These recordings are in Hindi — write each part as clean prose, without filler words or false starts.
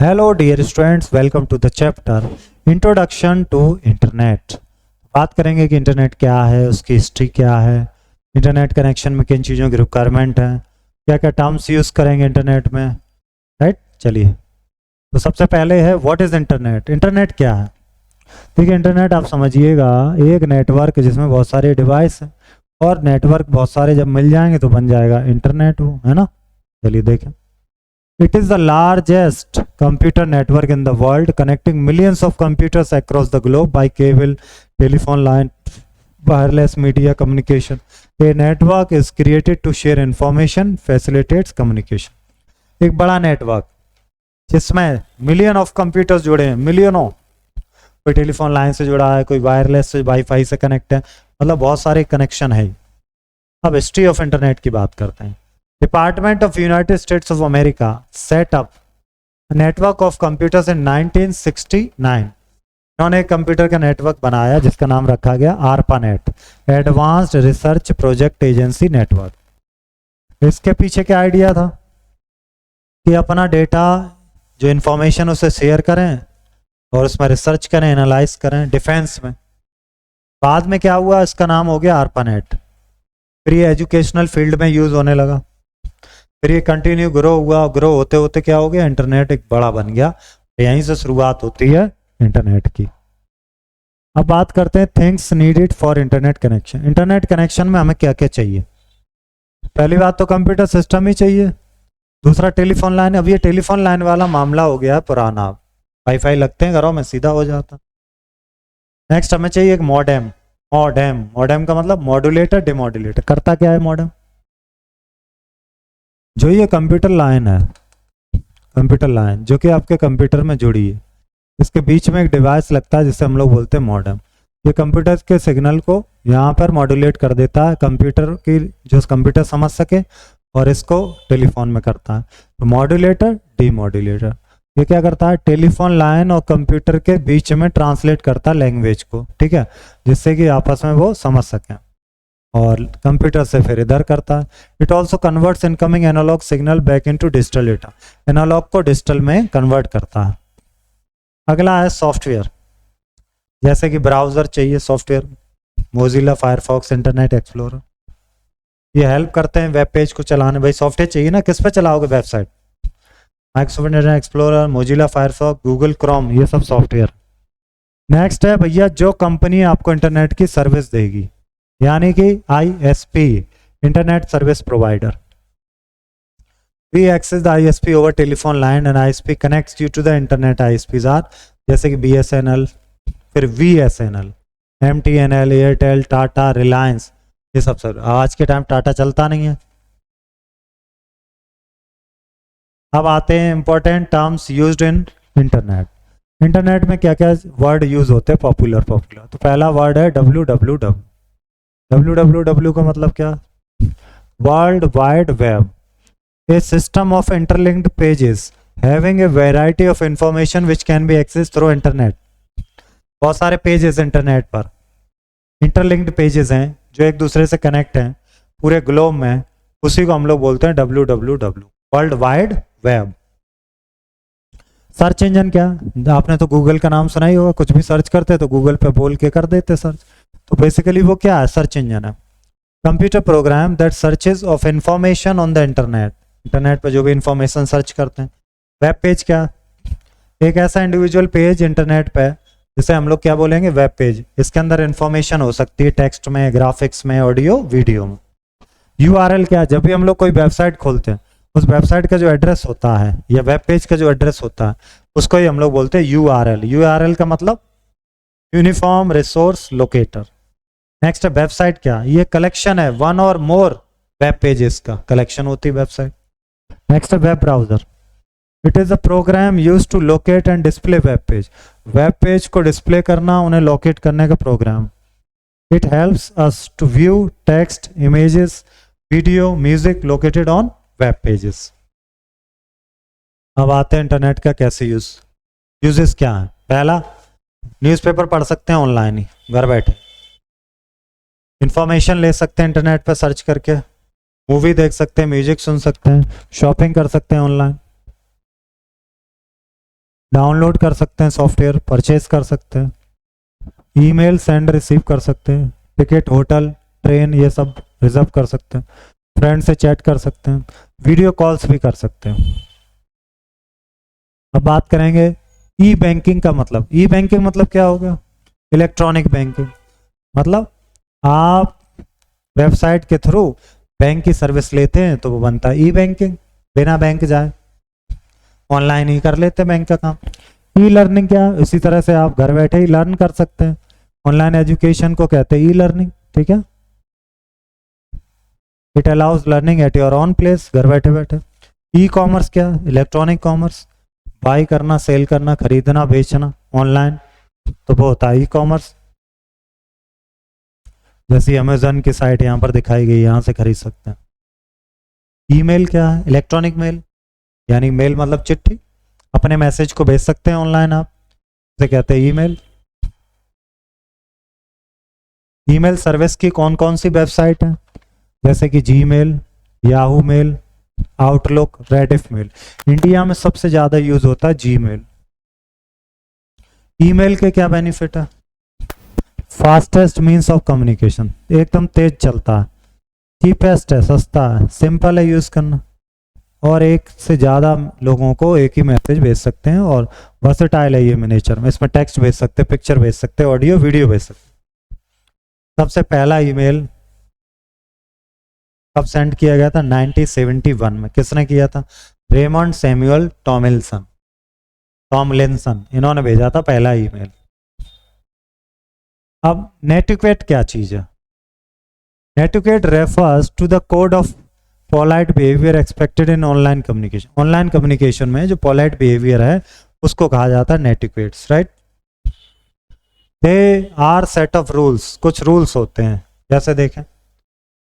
Hello dear students, welcome to the chapter introduction to internet. बात करेंगे कि इंटरनेट क्या है, उसकी हिस्ट्री क्या है, इंटरनेट कनेक्शन में किन चीज़ों की रिक्वायरमेंट है, क्या क्या टर्म्स यूज़ करेंगे इंटरनेट में। राइट, चलिए। तो सबसे पहले है व्हाट इज़ इंटरनेट। इंटरनेट क्या है? देखिए, इंटरनेट आप समझिएगा एक नेटवर्क जिसमें बहुत सारे डिवाइस हैं, और नेटवर्क बहुत सारे जब मिल जाएंगे तो बन जाएगा इंटरनेट, वो है ना। चलिए देखें। It is the largest computer network in the world, connecting millions of computers across the globe by cable, telephone line, wireless media communication. A network is created to share information, facilitates communication. एक बड़ा नेटवर्क जिसमें मिलियन ऑफ कंप्यूटर्स जुड़े हैं, मिलियनों। कोई टेलीफोन लाइन से जुड़ा है, कोई वायरलेस से, वाईफाई से कनेक्ट है, मतलब बहुत सारे कनेक्शन है। अब हिस्ट्री ऑफ इंटरनेट की बात करते हैं। Department of United States of America set up a network of computers in 1969. उन्होंने एक कंप्यूटर का नेटवर्क बनाया जिसका नाम रखा गया ARPANET, advanced research project agency network. इसके पीछे क्या आइडिया था कि अपना डेटा, जो इंफॉर्मेशन, उसे शेयर करें और उसमें रिसर्च करें, एनालाइज करें डिफेंस में। बाद में क्या हुआ, इसका नाम हो गया ARPANET। फिर ये एजुकेशनल फील्ड में यूज होने लगा, फिर ये कंटिन्यू ग्रो हुआ, ग्रो होते होते क्या हो गया, इंटरनेट एक बड़ा बन गया। यहीं से शुरुआत होती है इंटरनेट की। अब बात करते हैं things needed for internet connection. Internet connection में हमें क्या क्या चाहिए? पहली बात तो कंप्यूटर सिस्टम ही चाहिए, दूसरा टेलीफोन लाइन। अब ये टेलीफोन लाइन वाला मामला हो गया है पुराना, वाईफाई लगते हैं घरों में, सीधा हो जाता। नेक्स्ट हमें चाहिए एक मॉडेम। मॉडेम का मतलब मॉड्यूलेटर, डिमॉड्यूलेटर। करता क्या है मॉडेम? जो ये कंप्यूटर लाइन है, कंप्यूटर लाइन जो कि आपके कंप्यूटर में जुड़ी है, इसके बीच में एक डिवाइस लगता है जिसे हम लोग बोलते हैं मॉडेम। ये कंप्यूटर के सिग्नल को यहाँ पर मॉड्यूलेट कर देता है, कंप्यूटर की जो कंप्यूटर समझ सके, और इसको टेलीफोन में करता है। तो मॉड्यूलेटर, डीमॉड्यूलेटर। ये क्या करता है, टेलीफोन लाइन और कंप्यूटर के बीच में ट्रांसलेट करता है लैंग्वेज को, ठीक है, जिससे कि आपस में वो समझ सकें, और कंप्यूटर से फिर इधर करता है। It also converts incoming analog signal back into digital data. Analog को डिजिटल में कन्वर्ट करता है। अगला है सॉफ्टवेयर। जैसे कि ब्राउजर चाहिए, software, Mozilla Firefox, Internet Explorer, ये हेल्प करते हैं वेब पेज को चलाने। भाई सॉफ्टवेयर चाहिए ना, किस पे चलाओगे website? Microsoft internet explorer, Mozilla Firefox, Google Chrome, ये सब सॉफ्टवेयर। नेक्स्ट है भैया, जो कंपनी आपको इंटरनेट की सर्विस देगी, यानी कि ISP, internet service provider. We access the ISP over telephone line and ISP connects you to the internet। ISPs are जैसे कि BSNL, फिर VSNL, MTNL, Airtel, Tata, Reliance, ये सब सर। आज के टाइम टाटा चलता नहीं है। अब आते हैं important terms used in internet. Internet में क्या क्या वर्ड यूज होते हैं पॉपुलर। तो पहला वर्ड है www। www का मतलब क्या? World wide web. A system of interlinked pages having a variety of information which can be accessed through internet। बहुत सारे पेजेस इंटरनेट पर, इंटरलिंक्ड पेजेस हैं जो एक दूसरे से कनेक्ट हैं पूरे ग्लोब में, उसी को हम लोग बोलते हैं www, world wide web. Search engine क्या? आपने तो गूगल का नाम सुना ही होगा, कुछ भी सर्च करते तो गूगल पे बोल के कर देते सर्च। तो बेसिकली वो क्या है, सर्च इंजन है। Computer program that searches of information on the internet, internet पर जो भी इंफॉर्मेशन सर्च करते हैं। वेब पेज क्या? एक ऐसा इंडिविजुअल पेज इंटरनेट पे जिसे हम लोग क्या बोलेंगे, वेब पेज। इसके अंदर इंफॉर्मेशन हो सकती है टेक्स्ट में, ग्राफिक्स में, ऑडियो, वीडियो में। URL क्या? जब भी हम लोग कोई वेबसाइट खोलते हैं, उस वेबसाइट का जो एड्रेस होता है या वेब पेज का जो एड्रेस होता है, उसको ही हम लोग बोलते हैं URL। URL का मतलब यूनिफॉर्म रिसोर्स लोकेटर। नेक्स्ट है वेबसाइट क्या? ये कलेक्शन है, वन और मोर वेब पेजेस का कलेक्शन होती है वेबसाइट। नेक्स्ट है web browser. It is a program use to locate and display web page. Web page को डिस्प्ले करना, उन्हें लोकेट करने का program. It helps us to view text, images, video, music located on web pages. अब आते हैं इंटरनेट का कैसे यूजेस क्या है। पहला, न्यूज़पेपर पढ़ सकते हैं ऑनलाइन ही, घर बैठे। इंफॉर्मेशन ले सकते हैं इंटरनेट पर सर्च करके, मूवी देख सकते हैं, म्यूजिक सुन सकते हैं, शॉपिंग कर सकते हैं ऑनलाइन। डाउनलोड कर सकते हैं सॉफ्टवेयर, परचेज कर सकते हैं, ईमेल सेंड रिसीव कर सकते हैं, टिकट होटल ट्रेन ये सब रिजर्व कर सकते हैं, फ्रेंड से चैट कर सकते हैं, वीडियो कॉल्स भी कर सकते हैं। अब बात करेंगे ई बैंकिंग का मतलब। ई बैंकिंग मतलब क्या हो गया? Electronic banking. मतलब आप वेबसाइट के थ्रू बैंक की सर्विस लेते हैं तो वो बनता है ई बैंकिंग, बिना बैंक जाए ऑनलाइन ही कर लेते हैं बैंक का काम। ई लर्निंग क्या? इसी तरह से आप घर बैठे ही लर्न कर सकते हैं। ऑनलाइन एजुकेशन को कहते हैं ई लर्निंग, ठीक है। It allows learning at your own place, घर बैठे बैठे। ई कॉमर्स क्या? इलेक्ट्रॉनिक कॉमर्स, बाई करना, सेल करना, खरीदना, बेचना ऑनलाइन, तो वो होता है ई कॉमर्स। जैसे अमेजन की साइट यहाँ पर दिखाई गई, यहाँ से खरीद सकते हैं। ईमेल क्या है? इलेक्ट्रॉनिक मेल, यानी मेल मतलब चिट्ठी, अपने मैसेज को भेज सकते हैं ऑनलाइन आप, इसे कहते हैं ईमेल। ईमेल सर्विस की कौन कौन सी वेबसाइट है? जैसे कि Gmail, Yahoo mail, Outlook, Rediff mail. India में सबसे ज्यादा यूज होता है जीमेल। ईमेल के क्या बेनिफिट है? फास्टेस्ट मीन्स ऑफ कम्युनिकेशन, एकदम तेज चलता है, चीपेस्ट है, सस्ता है, सिंपल है यूज करना, और एक से ज़्यादा लोगों को एक ही मैसेज भेज सकते हैं, और वर्सेटाइल है ये नेचर में। इसमें टेक्स्ट भेज सकते हैं, पिक्चर भेज सकते हैं, ऑडियो वीडियो भेज सकते हैं। सबसे पहला ईमेल कब सेंड किया गया था? 1971 में। किसने किया था? रेमंड सैमुअल टॉमलिंसन, इन्होंने भेजा था पहला ईमेल। अब नेटिक्वेट क्या चीज है? Netiquette refers to the code of polite behaviour expected in online communication. Online communication में जो पोलाइट बिहेवियर है उसको कहा जाता है netiquettes, right. They are set of rules, कुछ रूल्स होते हैं। जैसे देखें,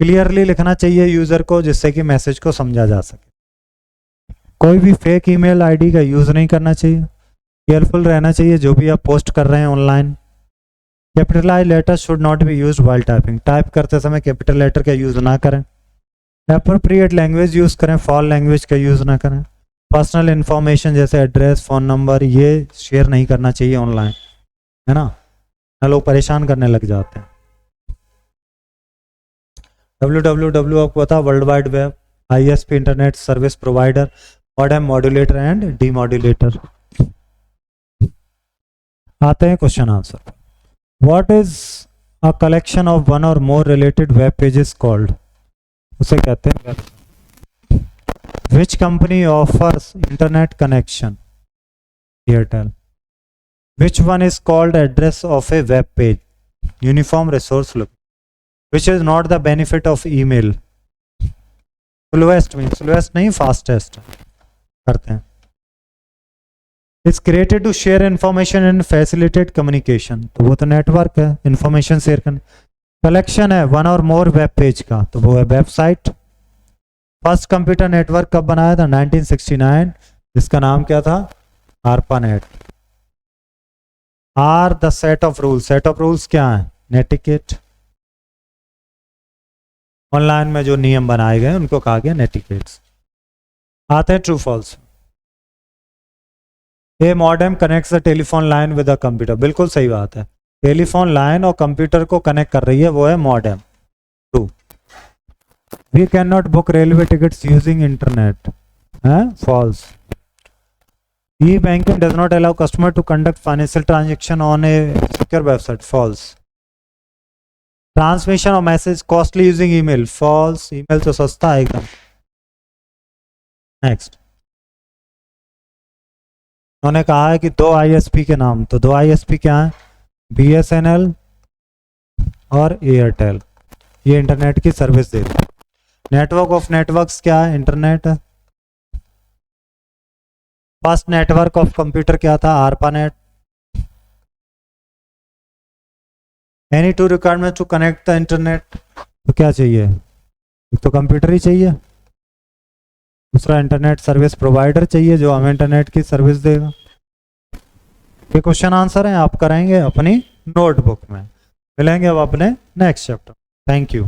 क्लियरली लिखना चाहिए यूजर को, जिससे कि मैसेज को समझा जा सके। कोई भी फेक ईमेल आईडी का यूज नहीं करना चाहिए। केयरफुल रहना चाहिए जो भी आप पोस्ट कर रहे हैं online. Capitalize letter should not be used while typing, type करते समय कैपिटल लेटर का यूज ना करें। एप्रोप्रिएट लैंग्वेज यूज करें, फॉल लैंग्वेज का यूज ना करें। पर्सनल इंफॉर्मेशन जैसे एड्रेस, फोन नंबर, ये शेयर नहीं करना चाहिए ऑनलाइन, है ना, लोग परेशान करने लग जाते हैं। www आपको पता, world wide web, ISP internet service provider, modem, modulator and demodulator. आते हैं question answer. What is a collection of one और more related web pages called? उसे कहते हैं web. Which company offers internet connection? Airtel. Which one is called address of a web page? Uniform resource location. Which is not the benefit of email? Slowest means slowest नहीं, fastest करते हैं। It's created to share information and facilitate communication, तो वो तो नेटवर्क है, इंफॉर्मेशन शेयर करने। कलेक्शन है वन और मोर वेब पेज का, तो वो है वेबसाइट। फर्स्ट कंप्यूटर नेटवर्क कब बनाया था? 1969, जिसका नाम क्या था? ARPANET। Are the set of rules, set of rules क्या है? नेटिकेट। ऑनलाइन में जो नियम बनाए गए उनको कहा गया नेटिकेट्स। आते हैं true false. A modem connects the telephone line with a computer, बिल्कुल सही बात है। टेलीफोन लाइन और कंप्यूटर को कनेक्ट कर रही है, वो है modem. True. We can not book railway tickets using internet, है false. E banking does not allow customer to conduct financial transaction on a secure website, false. Transmission of message costly using email, false. Email तो सस्ता है एकदम। नेक्स्ट, उन्होंने कहा है कि दो आईएसपी के नाम, तो दो आईएसपी क्या है? बीएसएनएल और एयरटेल, ये इंटरनेट की सर्विस देते हैं। नेटवर्क ऑफ नेटवर्क्स क्या है? इंटरनेट है। फर्स्ट नेटवर्क ऑफ कंप्यूटर क्या था? ARPANET। Any two requirement to connect the internet, तो क्या चाहिए? एक तो कंप्यूटर ही चाहिए, दूसरा इंटरनेट सर्विस प्रोवाइडर चाहिए जो हमें इंटरनेट की सर्विस देगा। ये क्वेश्चन आंसर है, आप कराएंगे अपनी नोटबुक में। मिलेंगे अब अपने नेक्स्ट चैप्टर। Thank you.